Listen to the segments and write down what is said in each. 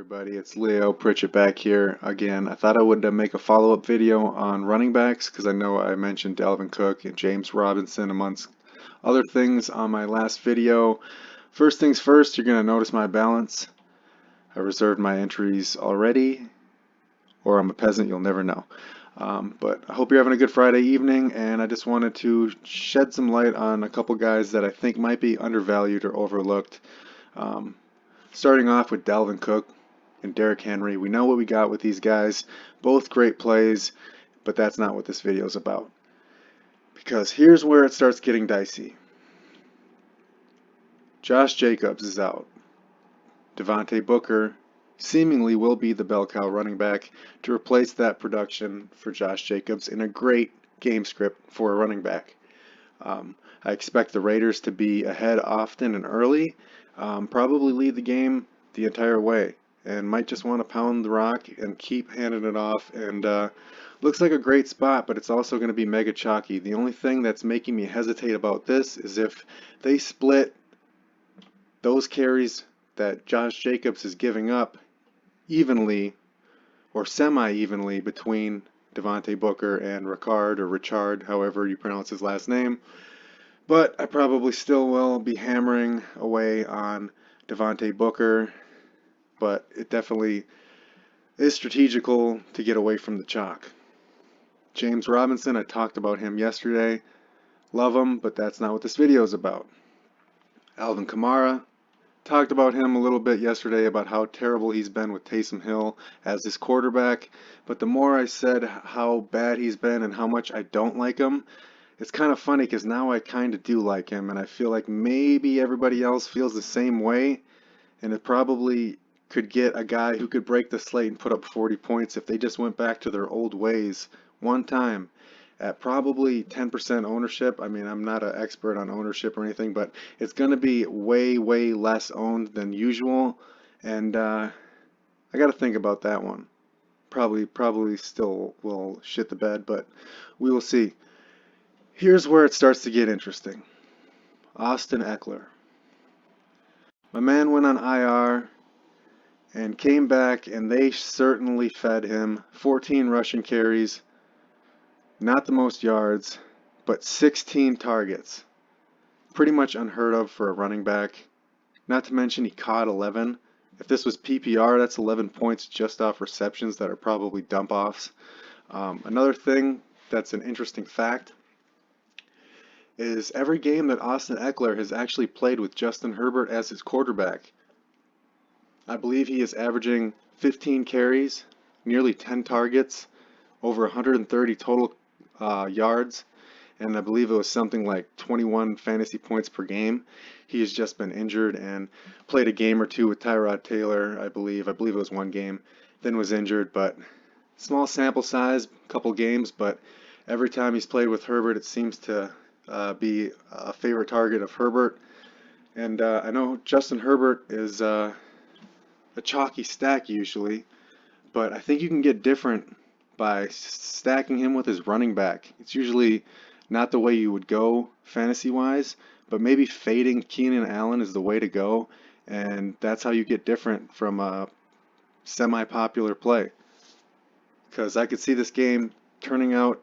everybody, it's Leo Pritchett back here again. I thought I would make a follow-up video on running backs because I know I mentioned Dalvin Cook and James Robinson amongst other things on my last video. First things first, you're going to notice my balance. I reserved my entries already, or I'm a peasant, you'll never know. But I hope you're having a good Friday evening, and I just wanted to shed some light on a couple guys that I think might be undervalued or overlooked. Starting off with Dalvin Cook and Derrick Henry. We know what we got with these guys. Both great plays, but that's not what this video is about. Because here's where it starts getting dicey. Josh Jacobs is out. Devontae Booker seemingly will be the bell cow running back to replace that production for Josh Jacobs in a great game script for a running back. I expect the Raiders to be ahead often and early, probably lead the game the entire way, and might just want to pound the rock and keep handing it off. And looks like a great spot, but it's also going to be mega chalky. The only thing that's making me hesitate about this is if they split those carries that Josh Jacobs is giving up evenly or semi-evenly between Devontae Booker and Richard, however you pronounce his last name. But I probably still will be hammering away on Devontae Booker, but it definitely is strategical to get away from the chalk. James Robinson, I talked about him yesterday. Love him, but that's not what this video is about. Alvin Kamara, talked about him a little bit yesterday about how terrible he's been with Taysom Hill as his quarterback, but the more I said how bad he's been and how much I don't like him, it's kind of funny because now I kind of do like him, and I feel like maybe everybody else feels the same way, and it probably could get a guy who could break the slate and put up 40 points if they just went back to their old ways one time at probably 10% ownership. I mean, I'm not an expert on ownership or anything, but it's going to be way, way less owned than usual, and I got to think about that one. Probably still will shit the bed, but we will see. Here's where it starts to get interesting. Austin Ekeler. My man went on IR and came back, and they certainly fed him 14 rushing carries, not the most yards, but 16 targets. Pretty much unheard of for a running back. Not to mention he caught 11. If this was PPR, that's 11 points just off receptions that are probably dump-offs. Another thing that's an interesting fact is every game that Austin Ekeler has actually played with Justin Herbert as his quarterback. I believe he is averaging 15 carries, nearly 10 targets, over 130 total yards, and I believe it was something like 21 fantasy points per game. He has just been injured and played a game or two with Tyrod Taylor, I believe. I believe it was one game, then was injured, but small sample size, couple games, but every time he's played with Herbert, it seems to be a favorite target of Herbert. And I know Justin Herbert is a chalky stack usually, but I think you can get different by stacking him with his running back. It's usually not the way you would go fantasy-wise, but maybe fading Keenan Allen is the way to go, and that's how you get different from a semi-popular play. Because I could see this game turning out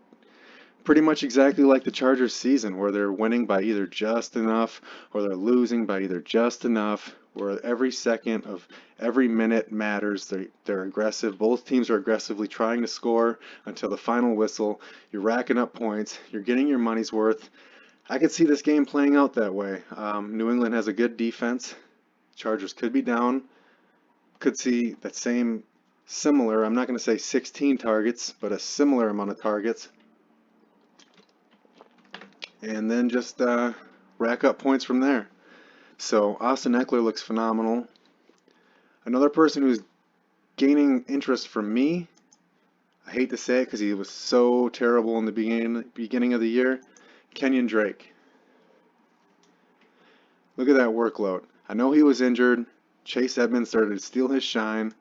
pretty much exactly like the Chargers season, where they're winning by either just enough or they're losing by either just enough, where every second of every minute matters. They're aggressive. Both teams are aggressively trying to score until the final whistle. You're racking up points. You're getting your money's worth. I could see this game playing out that way. New England has a good defense. Chargers could be down. Could see that same similar, I'm not going to say 16 targets, but a similar amount of targets. And then just rack up points from there. So Austin Ekeler looks phenomenal. Another person who's gaining interest from me, I hate to say it because he was so terrible in the beginning of the year, Kenyon Drake. Look at that workload. I know he was injured. Chase Edmonds started to steal his shine,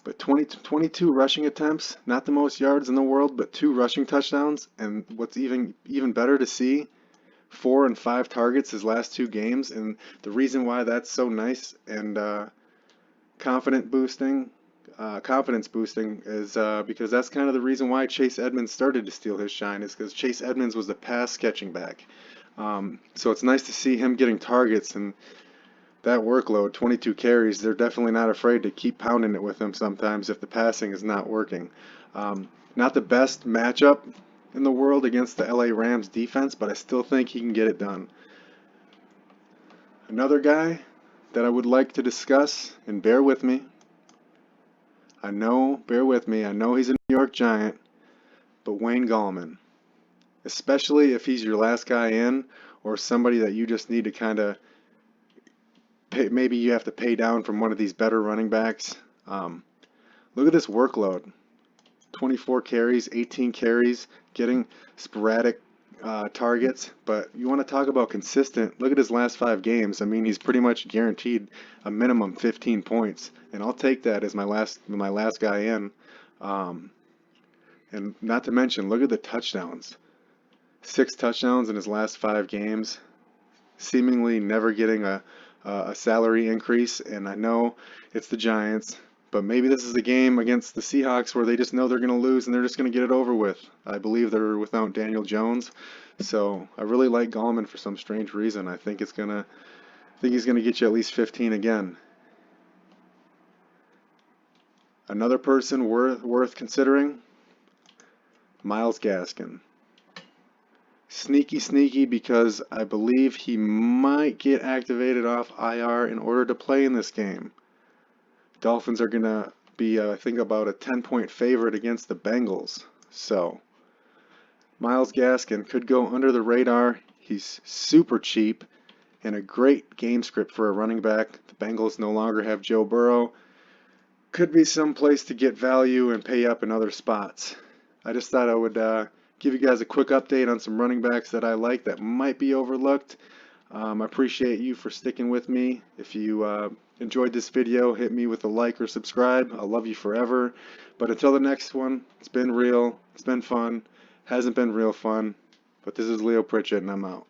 but 22 rushing attempts, not the most yards in the world, but 2 rushing touchdowns, and what's even better to see, 4 and 5 targets his last 2 games. And the reason why that's so nice and confident boosting confidence boosting is because that's kind of the reason why Chase Edmonds started to steal his shine, is because Chase Edmonds was the pass catching back. So it's nice to see him getting targets and that workload, 22 carries. They're definitely not afraid to keep pounding it with him sometimes if the passing is not working. Not the best matchup in the world against the LA Rams defense, but I still think he can get it done. Another guy that I would like to discuss, and bear with me, bear with me, I know he's a New York Giant, but Wayne Gallman, especially if he's your last guy in or somebody that you just need to kind of maybe you have to pay down from one of these better running backs. Look at this workload. 24 carries, 18 carries, getting sporadic targets, but you want to talk about consistent. Look at his last 5 games. I mean, he's pretty much guaranteed a minimum 15 points, and I'll take that as my last guy in. And not to mention, look at the touchdowns. 6 touchdowns in his last 5 games, seemingly never getting a salary increase. And I know it's the Giants, but maybe this is a game against the Seahawks where they just know they're going to lose and they're just going to get it over with. I believe they're without Daniel Jones, so I really like Gallman for some strange reason. I think he's going to get you at least 15 again. Another person worth considering, Myles Gaskin. Sneaky because I believe he might get activated off IR in order to play in this game. Dolphins are going to be, I think, about a 10-point favorite against the Bengals. So, Myles Gaskin could go under the radar. He's super cheap and a great game script for a running back. The Bengals no longer have Joe Burrow. Could be some place to get value and pay up in other spots. I just thought I would give you guys a quick update on some running backs that I like that might be overlooked. I appreciate you for sticking with me. If you enjoyed this video, hit me with a like or subscribe. I'll love you forever. But until the next one, it's been real. It's been fun. Hasn't been real fun. But this is Leo Pritchett, and I'm out.